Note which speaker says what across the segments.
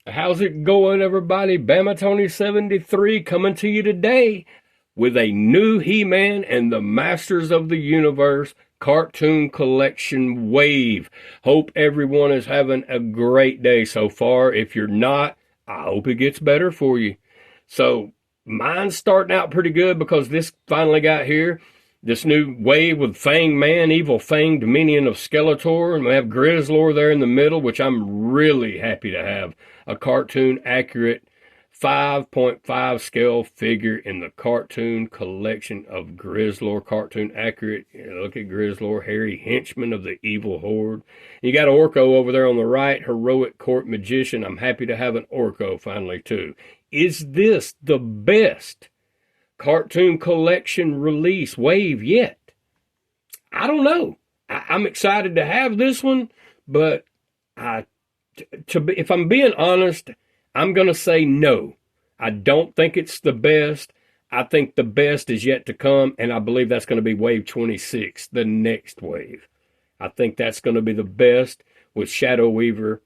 Speaker 1: How's it going, everybody? Bama Tony 73 coming to you today with a new He-Man and the Masters of the Universe cartoon collection wave. Hope everyone is having a great day so far. If you're not, I hope it gets better for you. So mine's starting out pretty good because this finally got here. This new wave with Fang Man, evil fanged minion of Skeletor, and we have Grizzlor there in the middle, which I'm really happy to have. A cartoon accurate 5.5 scale figure in the cartoon collection of Grizzlor. Cartoon accurate. Look at Grizzlor, hairy henchman of the evil horde. You got Orko over there on the right, heroic court magician. I'm happy to have an Orko finally too. Is this the best cartoon collection release wave yet? I don't know. I'm excited to have this one, but if I'm being honest, I'm going to say no. I don't think it's the best. I think the best is yet to come, and I believe that's going to be wave 26, the next wave. I think that's going to be the best with Shadow Weaver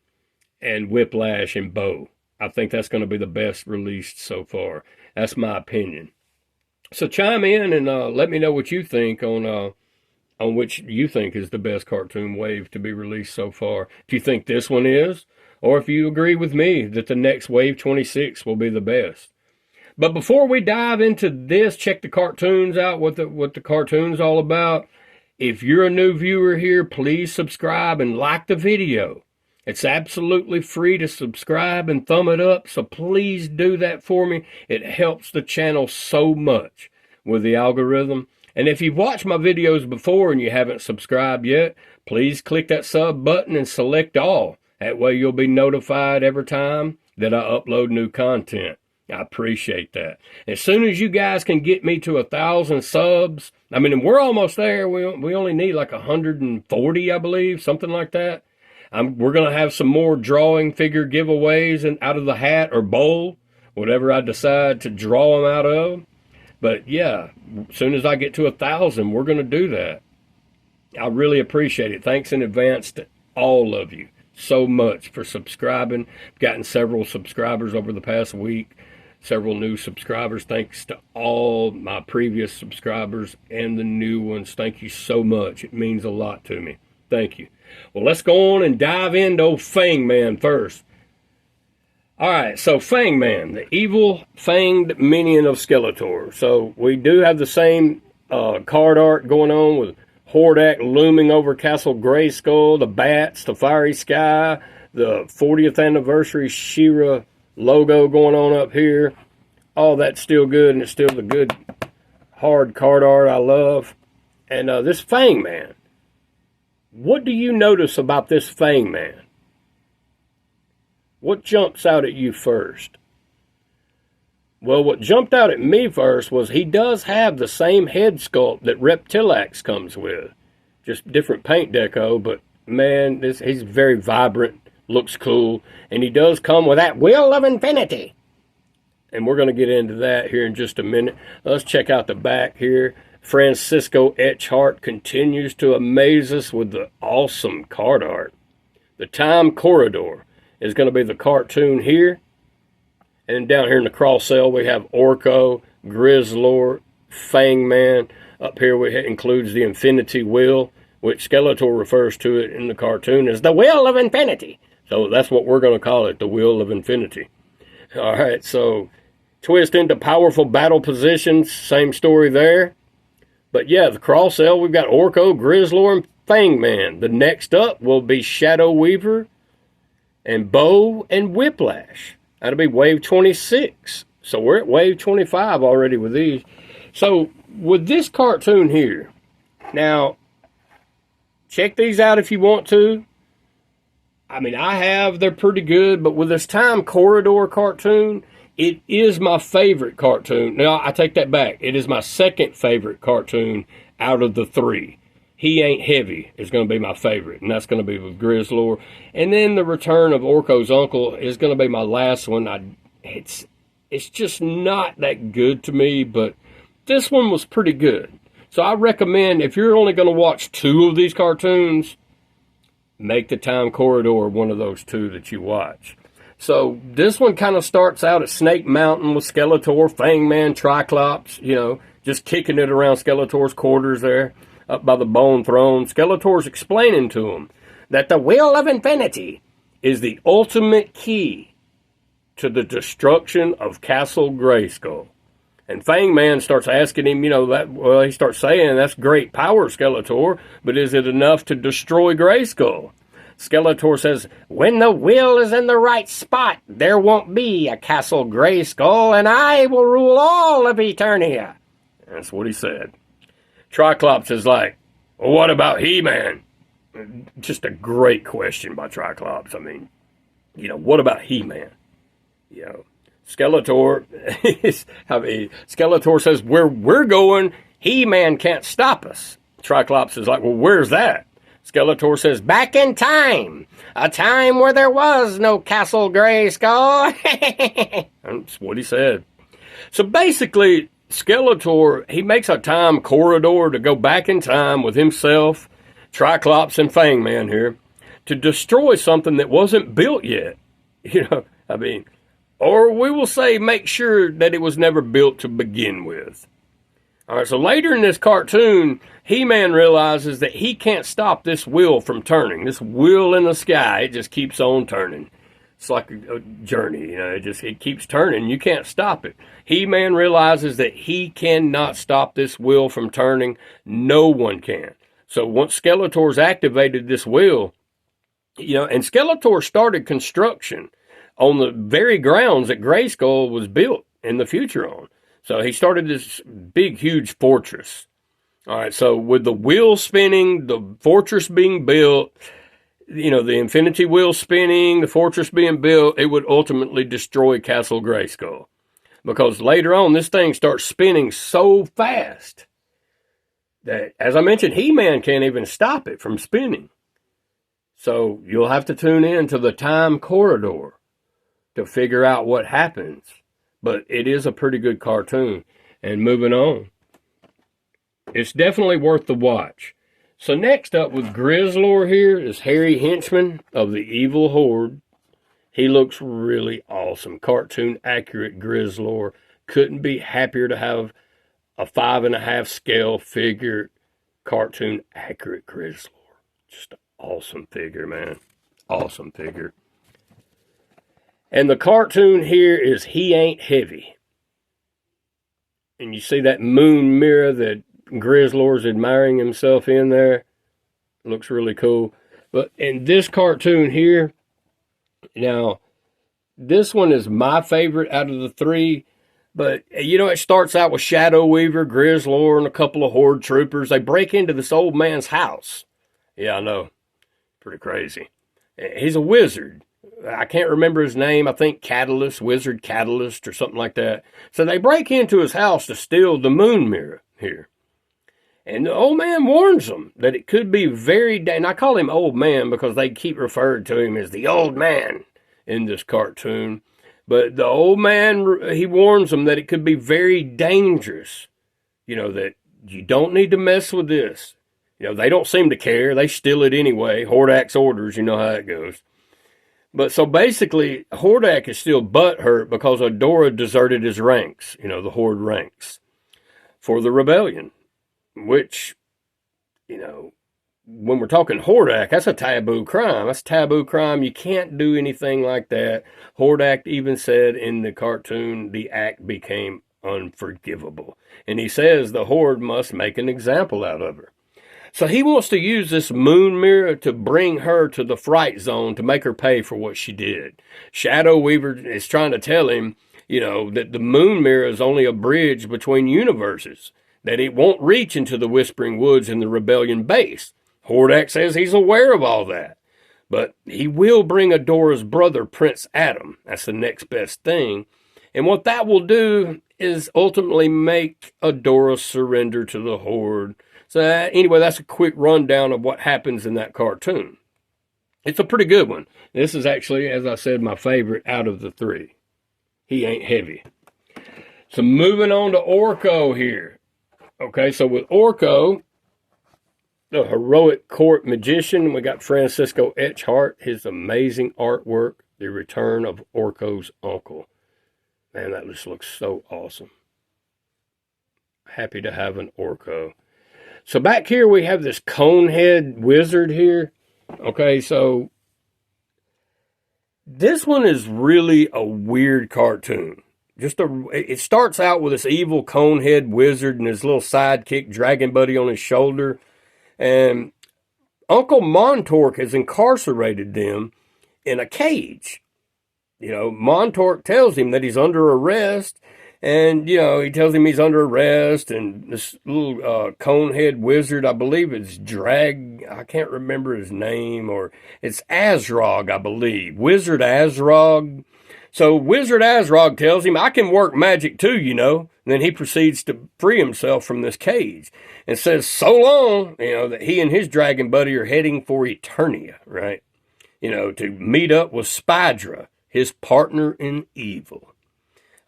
Speaker 1: and Whiplash and Bo. I think that's going to be the best released so far. That's my opinion. So chime in and let me know what you think on which you think is the best cartoon wave to be released so far. If you think this one is, or if you agree with me that the next wave 26 will be the best. But before we dive into this, check the cartoons out, what the cartoon's all about. If you're a new viewer here, please subscribe and like the video. It's absolutely free to subscribe and thumb it up, so please do that for me. It helps the channel so much with the algorithm. And if you've watched my videos before and you haven't subscribed yet, please click that sub button and select all. That way you'll be notified every time that I upload new content. I appreciate that. As soon as you guys can get me to 1,000 subs, I mean, we're almost there. We only need like 140, I believe, something like that. We're going to have some more drawing figure giveaways and out of the hat or bowl, whatever I decide to draw them out of. But yeah, as soon as I get to 1,000, we're going to do that. I really appreciate it. Thanks in advance to all of you so much for subscribing. I've gotten several subscribers over the past week, several new subscribers. Thanks to all my previous subscribers and the new ones. Thank you so much. It means a lot to me. Thank you. Well, let's go on and dive into old Fang Man first. All right, so Fang Man, the evil fanged minion of Skeletor. So we do have the same card art going on with Hordak looming over Castle Grayskull, the bats, the fiery sky, the 40th anniversary She-Ra logo going on up here. All that's still good, and it's still the good hard card art I love. And this Fang Man. What do you notice about this Fang Man? What jumps out at you first? Well, what jumped out at me first was he does have the same head sculpt that Reptilax comes with. Just different paint deco, but man, he's very vibrant, looks cool, and he does come with that Will of Infinity. And we're going to get into that here in just a minute. Let's check out the back here. Francisco Etchhart continues to amaze us with the awesome card art. The Time Corridor is going to be the cartoon here. And down here in the cross cell, we have Orko, Grizzlor, Fang Man. Up here, it includes the Infinity Wheel, which Skeletor refers to it in the cartoon as the Wheel of Infinity. So that's what we're going to call it, the Wheel of Infinity. All right, so twist into powerful battle positions. Same story there. But yeah, the cross cell, we've got Orko, Grizzlor, and Fang Man. The next up will be Shadow Weaver and Bo and Whiplash. That'll be wave 26. So we're at wave 25 already with these. So with this cartoon here, now check these out if you want to. I mean, they're pretty good, but with this Time Corridor cartoon, it is my favorite cartoon. Now, I take that back. It is my second favorite cartoon out of the three. He Ain't Heavy is going to be my favorite, and that's going to be with Grizzlor. And then the return of Orko's uncle is going to be my last one. It's just not that good to me, but this one was pretty good. So I recommend, if you're only going to watch two of these cartoons, make the Time Corridor one of those two that you watch. So this one kind of starts out at Snake Mountain with Skeletor, Fang Man, Triclops, just kicking it around Skeletor's quarters there, up by the Bone Throne. Skeletor's explaining to him that the Will of Infinity is the ultimate key to the destruction of Castle Grayskull. And Fang Man starts asking him, he starts saying, that's great power, Skeletor, but is it enough to destroy Grayskull? Skeletor says, when the will is in the right spot, there won't be a Castle Grayskull, and I will rule all of Eternia. That's what he said. Triclops is like, well, what about He-Man? Just a great question by Triclops. I mean, what about He-Man? Skeletor, Skeletor says, where we're going, He-Man can't stop us. Triclops is like, well, where's that? Skeletor says, back in time. A time where there was no Castle Grayskull. That's what he said. So basically, Skeletor, he makes a time corridor to go back in time with himself, Triclops, and Fang Man here to destroy something that wasn't built yet. Or we will say make sure that it was never built to begin with. All right, so later in this cartoon, He-Man realizes that he can't stop this wheel from turning. This wheel in the sky, it just keeps on turning. It's like a journey, it keeps turning. You can't stop it. He-Man realizes that he cannot stop this wheel from turning. No one can. So once Skeletor's activated this wheel, and Skeletor started construction on the very grounds that Grayskull was built in the future on. So he started this big, huge fortress. All right, so with the wheel spinning, the fortress being built, the infinity wheel spinning, the fortress being built, it would ultimately destroy Castle Grayskull. Because later on, this thing starts spinning so fast that, as I mentioned, He-Man can't even stop it from spinning. So you'll have to tune in to the time corridor to figure out what happens. But it is a pretty good cartoon. And moving on, it's definitely worth the watch. So next up with Grizzlor here is Harry Henchman of the Evil Horde. He looks really awesome. Cartoon accurate Grizzlor. Couldn't be happier to have a 5.5 scale figure. Cartoon accurate Grizzlor. Just an awesome figure, man. Awesome figure. And the cartoon here is He Ain't Heavy. And you see that moon mirror that Grizzlor's admiring himself in there. Looks really cool. But in this cartoon here, now, this one is my favorite out of the three. But, it starts out with Shadow Weaver, Grizzlor, and a couple of Horde troopers. They break into this old man's house. Yeah, I know. Pretty crazy. He's a wizard. I can't remember his name. I think Wizard Catalyst or something like that. So they break into his house to steal the moon mirror here. And the old man warns them that it could be and I call him old man because they keep referring to him as the old man in this cartoon. But the old man, he warns them that it could be very dangerous. That you don't need to mess with this. They don't seem to care. They steal it anyway. Hordak's orders, you know how it goes. But so basically, Hordak is still butthurt because Adora deserted his ranks, the Horde ranks, for the rebellion. Which, when we're talking Hordak, that's a taboo crime. That's a taboo crime. You can't do anything like that. Hordak even said in the cartoon, the act became unforgivable. And he says the Horde must make an example out of her. So he wants to use this moon mirror to bring her to the fright zone to make her pay for what she did. Shadow Weaver is trying to tell him, that the moon mirror is only a bridge between universes, that it won't reach into the Whispering Woods in the rebellion base. Hordak says he's aware of all that. But he will bring Adora's brother, Prince Adam. That's the next best thing. And what that will do is ultimately make Adora surrender to the Horde. So anyway, that's a quick rundown of what happens in that cartoon. It's a pretty good one. This is actually, as I said, my favorite out of the three. He Ain't Heavy. So moving on to Orko here. Okay, so with Orko, the heroic court magician, we got Francisco Etchhart, his amazing artwork. The Return of Orko's Uncle. Man, that just looks so awesome. Happy to have an Orko. So back here we have this Conehead Wizard here. Okay, so this one is really a weird cartoon. It starts out with this evil Conehead Wizard and his little sidekick Dragon Buddy on his shoulder. And Uncle Montork has incarcerated them in a cage. You know, Montork tells him that he's under arrest, and, you know, he tells him he's under arrest, and this little Conehead Wizard, I believe it's I can't remember his name, or it's Azrog, I believe. Wizard Azrog. So Wizard Azrog tells him, I can work magic too, you know. And then he proceeds to free himself from this cage and says, so long, you know, that he and his dragon buddy are heading for Eternia, right? You know, to meet up with Spydra, his partner in evil.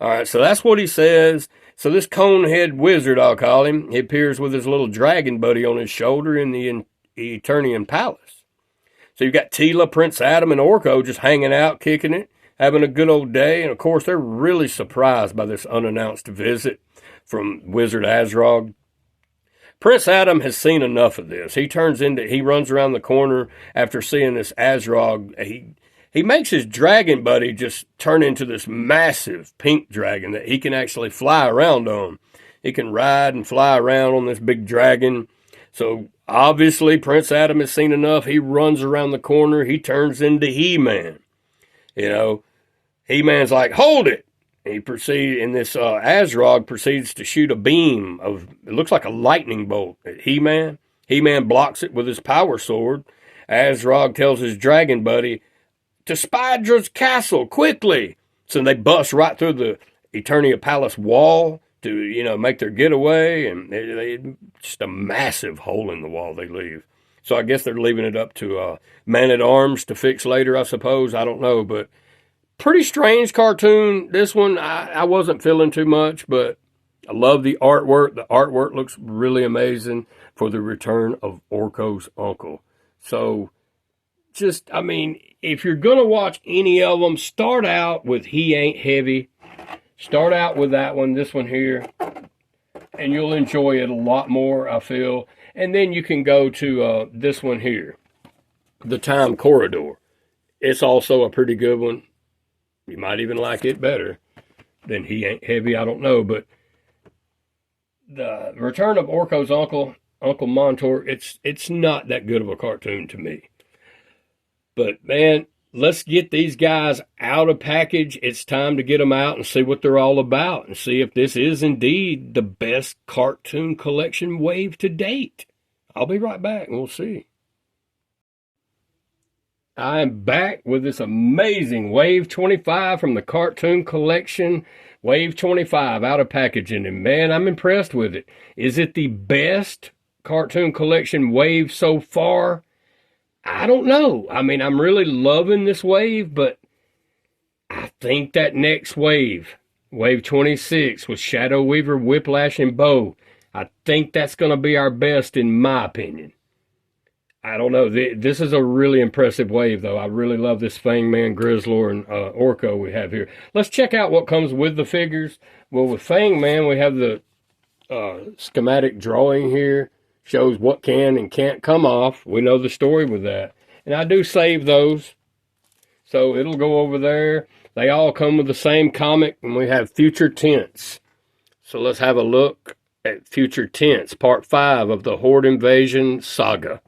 Speaker 1: All right, so that's what he says. So this Conehead Wizard, I'll call him, he appears with his little dragon buddy on his shoulder in the Eternian Palace. So you've got Tila, Prince Adam, and Orko just hanging out, kicking it, having a good old day. And, of course, they're really surprised by this unannounced visit from Wizard Azrog. Prince Adam has seen enough of this. He runs around the corner after seeing this Azrog. He makes his dragon buddy just turn into this massive pink dragon that he can actually fly around on. He can ride and fly around on this big dragon. So obviously Prince Adam has seen enough. He runs around the corner. He turns into He-Man. You know, He-Man's like, hold it. Azrog proceeds to shoot a beam it looks like a lightning bolt at He-Man. He-Man blocks it with his power sword. Azrog tells his dragon buddy to Spydra's castle, quickly. So they bust right through the Eternia Palace wall to, you know, make their getaway. And they just a massive hole in the wall they leave. So I guess they're leaving it up to Man-at-Arms to fix later, I suppose. I don't know, but pretty strange cartoon. This one, I wasn't feeling too much, but I love the artwork. The artwork looks really amazing for the Return of Orko's Uncle. So, if you're going to watch any of them, start out with He Ain't Heavy. Start out with that one, this one here, and you'll enjoy it a lot more, I feel. And then you can go to this one here, The Time Corridor. It's also a pretty good one. You might even like it better than He Ain't Heavy, I don't know. But the Return of Orko's Uncle Montork, it's not that good of a cartoon to me. But, man, let's get these guys out of package. It's time to get them out and see what they're all about and see if this is indeed the best cartoon collection wave to date. I'll be right back and we'll see. I'm back with this amazing Wave 25 from the Cartoon Collection. Wave 25 out of packaging. And, man, I'm impressed with it. Is it the best Cartoon Collection wave so far? I don't know. I'm really loving this wave, but I think that next wave, Wave 26 with Shadow Weaver, Whiplash, and Bow, I think that's going to be our best in my opinion. I don't know. This is a really impressive wave, though. I really love this Fang Man, Grizzlor, and Orko we have here. Let's check out what comes with the figures. Well, with Fang Man, we have the schematic drawing here. Shows what can and can't come off. We know the story with that. And I do save those. So it'll go over there. They all come with the same comic. And we have Future Tense. So let's have a look at Future Tense, Part 5 of the Horde Invasion Saga.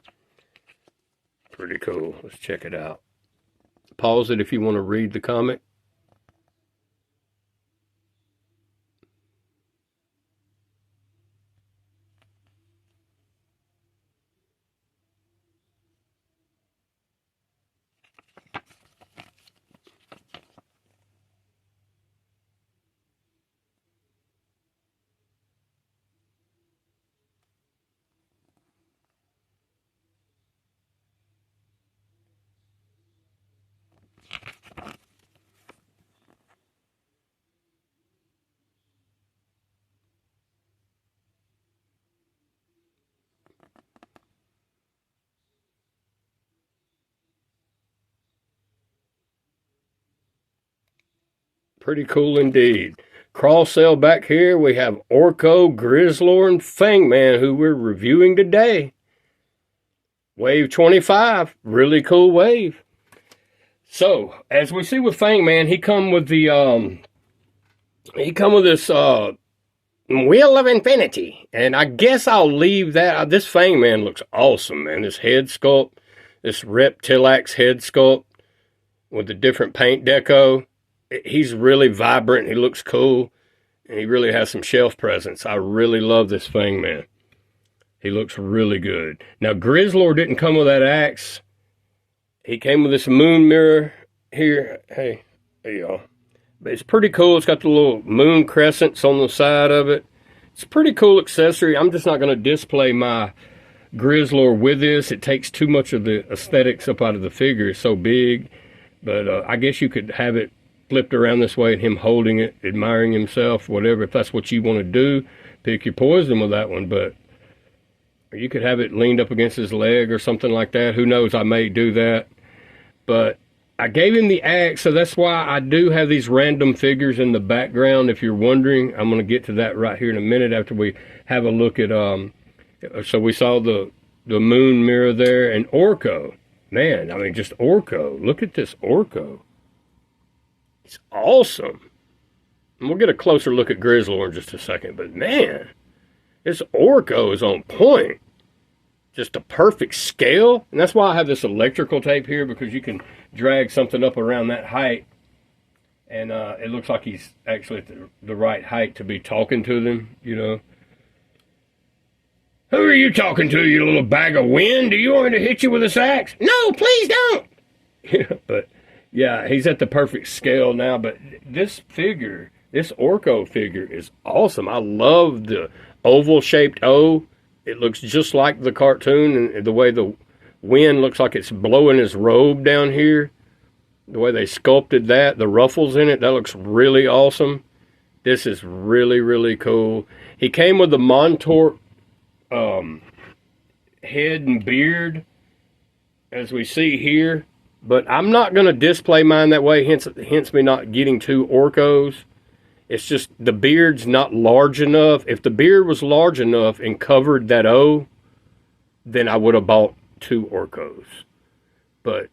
Speaker 1: Pretty cool. Let's check it out. Pause it if you want to read the comic. Pretty cool indeed. Cross sale back here, we have Orko, Grizzlor, and Fang Man, who we're reviewing today. Wave 25, really cool wave. So, as we see with Fang Man, he come with this Wheel of Infinity. And I guess I'll leave that. This Fang Man looks awesome, man. This head sculpt, this Reptilax head sculpt with the different paint deco. He's really vibrant. He looks cool. And he really has some shelf presence. I really love this Fang Man. He looks really good. Now, Grizzlor didn't come with that axe. He came with this moon mirror here. Hey, there you go. But it's pretty cool. It's got the little moon crescents on the side of it. It's a pretty cool accessory. I'm just not going to display my Grizzlor with this. It takes too much of the aesthetics up out of the figure. It's so big. But I guess you could have it flipped around this way and him holding it, admiring himself, whatever. If that's what you want to do, pick your poison with that one. But you could have it leaned up against his leg or something like that. Who knows? I may do that. But I gave him the axe, so that's why I do have these random figures in the background. If you're wondering, I'm going to get to that right here in a minute after we have a look at, so we saw the moon mirror there, and Orko. Man, I mean, just Orko. Look at this Orko. It's awesome. And we'll get a closer look at Grizzlor in just a second, but man, this Orko is on point. Just a perfect scale. And that's why I have this electrical tape here, because you can drag something up around that height. And it looks like he's actually at the right height to be talking to them, you know. Who are you talking to, you little bag of wind? Do you want me to hit you with this axe? No, please don't. But yeah, he's at the perfect scale now. But this figure, this Orko figure is awesome. I love the oval-shaped O. It looks just like the cartoon, and the way the wind looks like it's blowing his robe down here. The way they sculpted that, the ruffles in it, that looks really awesome. This is really, really cool. He came with the Montauk head and beard, as we see here. But I'm not going to display mine that way, hence me not getting two Orkos. It's just the beard's not large enough. If the beard was large enough and covered that O, then I would have bought two Orkos. But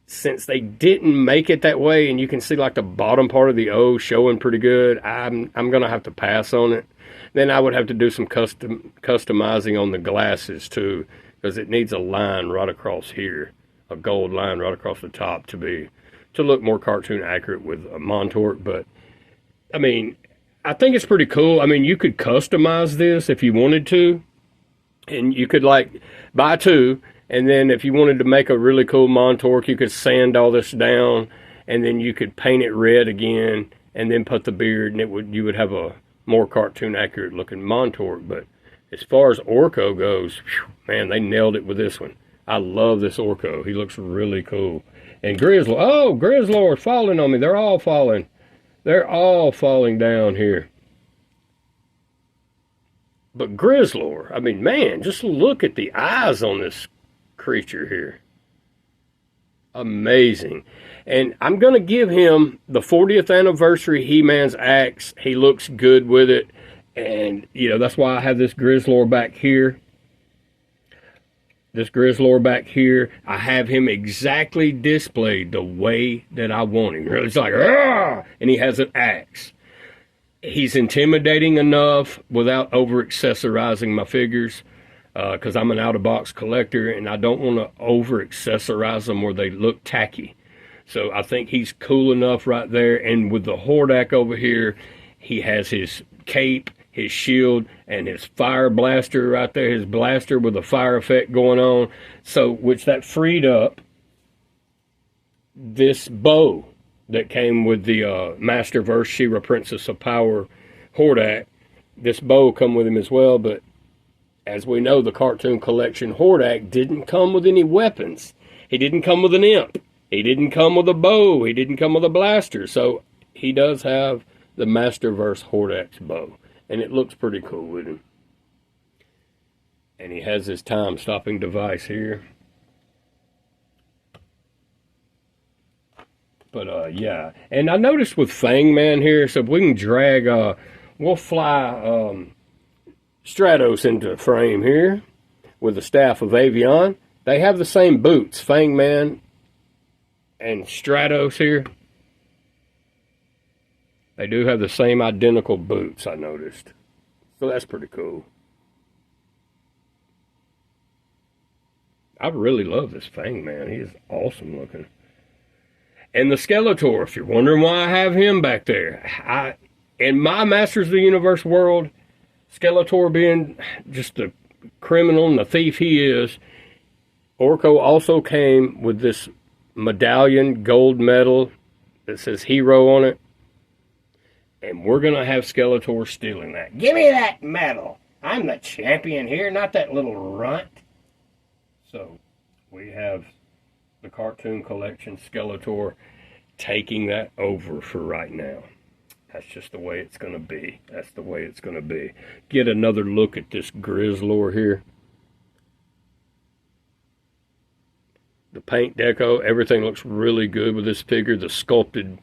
Speaker 1: since they didn't make it that way, and you can see like the bottom part of the O showing pretty good, I'm going to have to pass on it. Then I would have to do some customizing on the glasses too, because it needs a line right across here, a gold line right across the top to look more cartoon accurate with a Montauk. But I mean, I think it's pretty cool. I mean, you could customize this if you wanted to, and you could like buy two, and then if you wanted to make a really cool Montauk, you could sand all this down, and then you could paint it red again, and then put the beard, and you would have a more cartoon accurate looking Montauk. But as far as Orko goes, whew, man, they nailed it with this one. I love this Orko. He looks really cool. And Grizzlor, oh, Grizzlor's falling on me. They're all falling. They're all falling down here. But Grizzlor, I mean, man, just look at the eyes on this creature here. Amazing. And I'm going to give him the 40th anniversary He-Man's axe. He looks good with it. And, you know, that's why I have this Grizzlor back here. This Grizzlor back here, I have him exactly displayed the way that I want him. It's like, ah! And he has an axe. He's intimidating enough without over-accessorizing my figures, because I'm an out-of-box collector, and I don't want to over-accessorize them where they look tacky. So I think he's cool enough right there. And with the Hordak over here, he has his cape, his shield, and his fire blaster right there, his blaster with a fire effect going on. So, which that freed up this bow that came with the Masterverse She-Ra Princess of Power Hordak. This bow come with him as well, but as we know, the Cartoon Collection Hordak didn't come with any weapons. He didn't come with an imp. He didn't come with a bow. He didn't come with a blaster. So, he does have the Masterverse Hordak's bow. And it looks pretty cool with him. And he has his time-stopping device here. But yeah. And I noticed with Fang Man here, so if we can drag, we'll fly Stratos into frame here with the staff of Avion. They have the same boots, Fang Man and Stratos here. They do have the same identical boots, I noticed. So that's pretty cool. I really love this Fang Man. He is awesome looking. And the Skeletor, if you're wondering why I have him back there. In my Masters of the Universe world, Skeletor being just the criminal and the thief he is, Orko also came with this medallion, gold medal that says hero on it. And we're going to have Skeletor stealing that. Give me that medal. I'm the champion here, not that little runt. So, we have the Cartoon Collection Skeletor taking that over for right now. That's just the way it's going to be. That's the way it's going to be. Get another look at this Grizzlor here. The paint deco, everything looks really good with this figure. The sculpted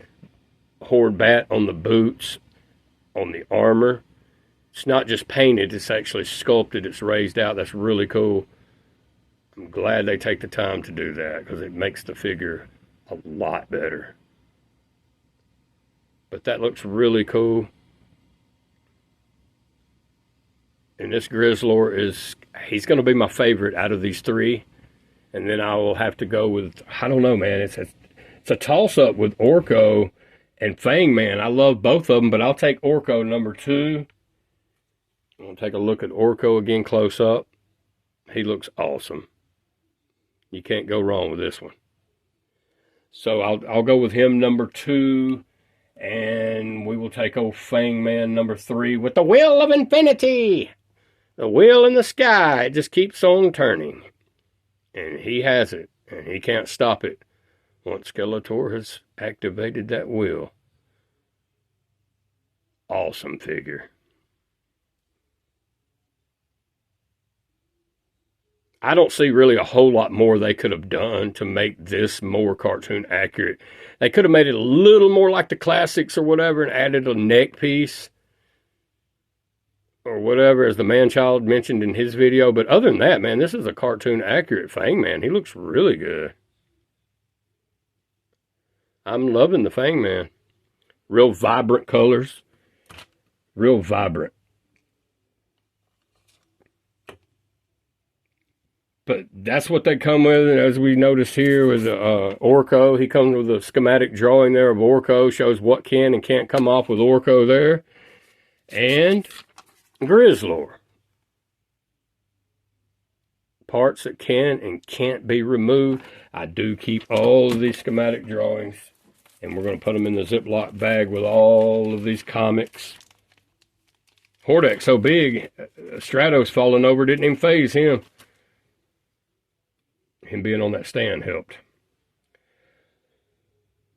Speaker 1: horde bat on the boots, on the armor. It's not just painted, it's actually sculpted. It's raised out. That's really cool. I'm glad they take the time to do that because it makes the figure a lot better. But that looks really cool. And this Grizzlor he's going to be my favorite out of these three. And then I will have to go with, I don't know, man. It's a toss-up with Orko and Fang Man. I love both of them, but I'll take Orko number 2. I'm going to take a look at Orko again close up. He looks awesome. You can't go wrong with this one. So I'll go with him number 2, and we will take old Fang Man number 3 with the Wheel of Infinity. The wheel in the sky, it just keeps on turning. And he has it, and he can't stop it once Skeletor has activated that wheel. Awesome figure. I don't see really a whole lot more they could have done to make this more cartoon accurate. They could have made it a little more like the classics or whatever and added a neck piece or whatever, as the man-child mentioned in his video. But other than that, man, this is a cartoon accurate Fang Man. He looks really good. I'm loving the Fang Man. Real vibrant colors. Real vibrant. But that's what they come with, and as we noticed here with Orko, he comes with a schematic drawing there of Orko, shows what can and can't come off with Orko there. And Grizzlor. Parts that can and can't be removed. I do keep all of these schematic drawings, and we're going to put them in the Ziploc bag with all of these comics. Hordex so big, Stratos falling over didn't even faze him. Him being on that stand helped.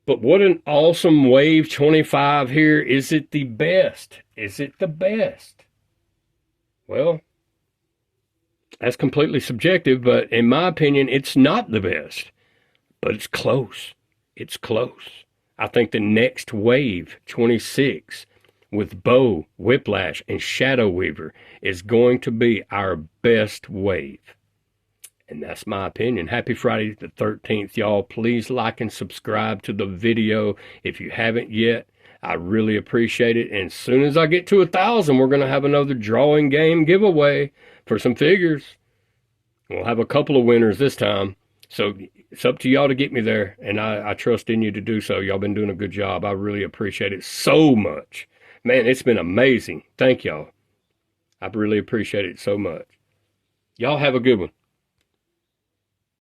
Speaker 1: But what an awesome Wave 25 here. Is it the best? Is it the best? Well, that's completely subjective, but in my opinion, it's not the best. But it's close. It's close. I think the next Wave 26 with Bow, Whiplash, and Shadow Weaver is going to be our best wave. And that's my opinion. Happy Friday the 13th, y'all. Please like and subscribe to the video if you haven't yet. I really appreciate it. And as soon as I get to 1,000, we're going to have another drawing game giveaway for some figures. We'll have a couple of winners this time. So it's up to y'all to get me there. And I trust in you to do so. Y'all been doing a good job. I really appreciate it so much. Man, it's been amazing. Thank y'all. I really appreciate it so much. Y'all have a good one.